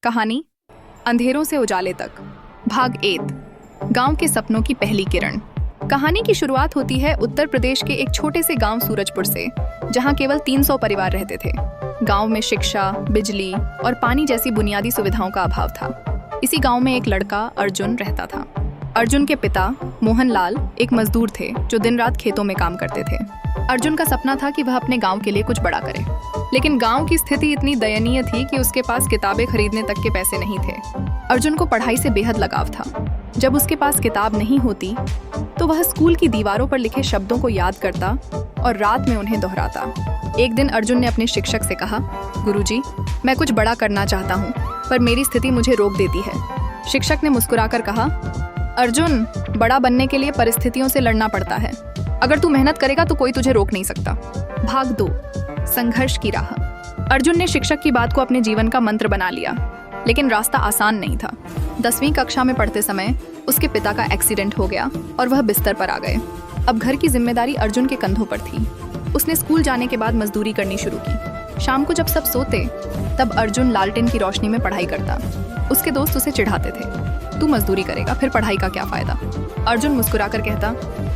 कहानी अंधेरों से उजाले तक, भाग 8। गांव के सपनों की पहली किरण। कहानी की शुरुआत होती है उत्तर प्रदेश के एक छोटे से गांव सूरजपुर से, जहां केवल 300 परिवार रहते थे। गांव में शिक्षा, बिजली और पानी जैसी बुनियादी सुविधाओं का अभाव था। इसी गांव में एक लड़का अर्जुन रहता था। अर्जुन के पिता मोहनलाल एक मजदूर थे जो दिन रात खेतों में काम करते थे। अर्जुन का सपना था कि वह अपने गांव के लिए कुछ बड़ा करे, लेकिन गांव की स्थिति इतनी दयनीय थी कि उसके पास किताबें खरीदने तक के पैसे नहीं थे। अर्जुन को पढ़ाई से बेहद लगाव था। जब उसके पास किताब नहीं होती तो वह स्कूल की दीवारों पर लिखे शब्दों को याद करता और रात में उन्हें दोहराता। एक दिन अर्जुन ने अपने शिक्षक से कहा, गुरुजी, मैं कुछ बड़ा करना चाहता हूँ, पर मेरी स्थिति मुझे रोक देती है। शिक्षक ने मुस्कुराकर कहा, अर्जुन, बड़ा बनने के लिए परिस्थितियों से लड़ना पड़ता है। अगर तू मेहनत करेगा तो कोई तुझे रोक नहीं सकता। भाग 2, संघर्ष की राह। अर्जुन ने शिक्षक की बात को अपने जीवन का मंत्र बना लिया, लेकिन रास्ता आसान नहीं था। 10वीं कक्षा में पढ़ते समय उसके पिता का एक्सीडेंट हो गया और वह बिस्तर पर आ गए। अब घर की जिम्मेदारी अर्जुन के कंधों पर थी। उसने स्कूल जाने के बाद मजदूरी करनी शुरू की। शाम को जब सब सोते तब अर्जुन लालटेन की रोशनी में पढ़ाई करता। उसके दोस्त उसे चिढ़ाते थे, तू मजदूरी करेगा फिर पढ़ाई का क्या फायदा। अर्जुन मुस्कुराकर कहता,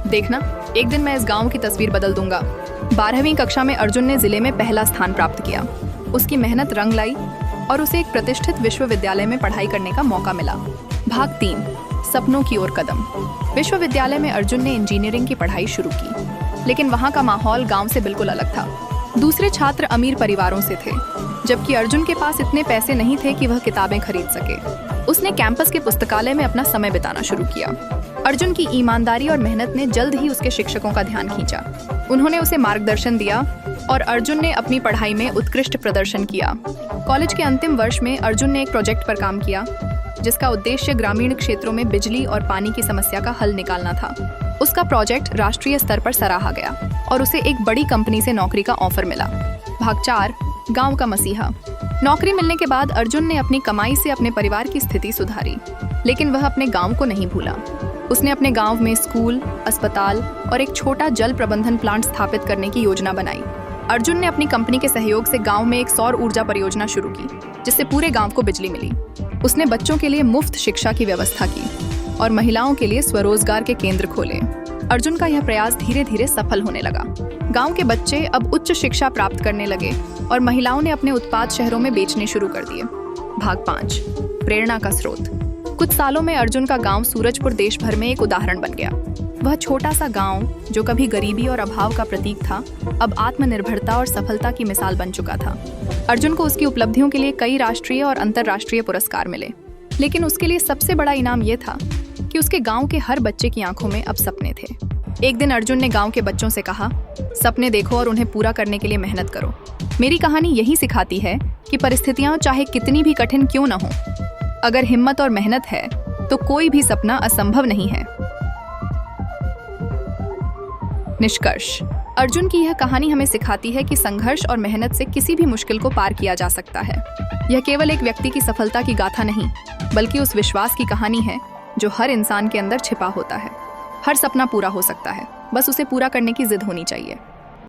देखना, एक दिन मैं इस गांव की तस्वीर बदल दूंगा। 12वीं कक्षा में अर्जुन ने जिले में पहला स्थान प्राप्त किया। उसकी मेहनत रंग लाई और उसे एक प्रतिष्ठित विश्वविद्यालय में पढ़ाई करने का मौका मिला। भाग 3, सपनों की ओर कदम। विश्वविद्यालय में अर्जुन ने इंजीनियरिंग की पढ़ाई शुरू की, लेकिन वहाँ का माहौल गांव से बिल्कुल अलग था। दूसरे छात्र अमीर परिवारों से थे, जबकि अर्जुन के पास इतने पैसे नहीं थे कि वह किताबें खरीद सके। उसने कैंपस के पुस्तकालय में अपना समय बिताना शुरू किया। अर्जुन की ईमानदारी और मेहनत ने जल्द ही उसके शिक्षकों का ध्यान खींचा। उन्होंने उसे मार्गदर्शन दिया और अर्जुन ने अपनी पढ़ाई में उत्कृष्ट प्रदर्शन किया। कॉलेज के अंतिम वर्ष में अर्जुन ने एक प्रोजेक्ट पर काम किया, जिसका उद्देश्य ग्रामीण क्षेत्रों में बिजली और पानी की समस्या का हल निकालना था। उसका प्रोजेक्ट राष्ट्रीय स्तर पर सराहा गया और उसे एक बड़ी कंपनी से नौकरी का ऑफर मिला। भाग 4, गांव का मसीहा। नौकरी मिलने के बाद अर्जुन ने अपनी कमाई से अपने परिवार की स्थिति सुधारी, लेकिन वह अपने गांव को नहीं भूला। उसने अपने गांव में स्कूल, अस्पताल और एक छोटा जल प्रबंधन प्लांट स्थापित करने की योजना बनाई। अर्जुन ने अपनी कंपनी के सहयोग से गांव में एक सौर ऊर्जा परियोजना शुरू की, जिससे पूरे गांव को बिजली मिली। उसने बच्चों के लिए मुफ्त शिक्षा की व्यवस्था की और महिलाओं के लिए स्वरोजगार के केंद्र खोले। अर्जुन का यह प्रयास धीरे धीरे सफल होने लगा। गांव के बच्चे अब उच्च शिक्षा प्राप्त करने लगे और महिलाओं ने अपने उत्पाद शहरों में बेचने शुरू कर दिए। भाग 5, प्रेरणा का स्रोत। कुछ सालों में अर्जुन का गांव सूरजपुर देश भर में एक उदाहरण बन गया। वह छोटा सा गांव, जो कभी गरीबी और अभाव का प्रतीक था, अब आत्मनिर्भरता और सफलता की मिसाल बन चुका था। अर्जुन को उसकी उपलब्धियों के लिए कई राष्ट्रीय और अंतर्राष्ट्रीय पुरस्कार मिले, लेकिन उसके लिए सबसे बड़ा इनाम यह था कि उसके गांव के हर बच्चे की आंखों में अब सपने थे। एक दिन अर्जुन ने गांव के बच्चों से कहा, सपने देखो और उन्हें पूरा करने के लिए मेहनत करो। मेरी कहानी यही सिखाती है कि परिस्थितियां चाहे कितनी भी कठिन क्यों न हो, अगर हिम्मत और मेहनत है तो कोई भी सपना असंभव नहीं है। निष्कर्ष। अर्जुन की यह कहानी हमें सिखाती है कि संघर्ष और मेहनत से किसी भी मुश्किल को पार किया जा सकता है। यह केवल एक व्यक्ति की सफलता की गाथा नहीं, बल्कि उस विश्वास की कहानी है जो हर इंसान के अंदर छिपा होता है। हर सपना पूरा हो सकता है, बस उसे पूरा करने की जिद होनी चाहिए।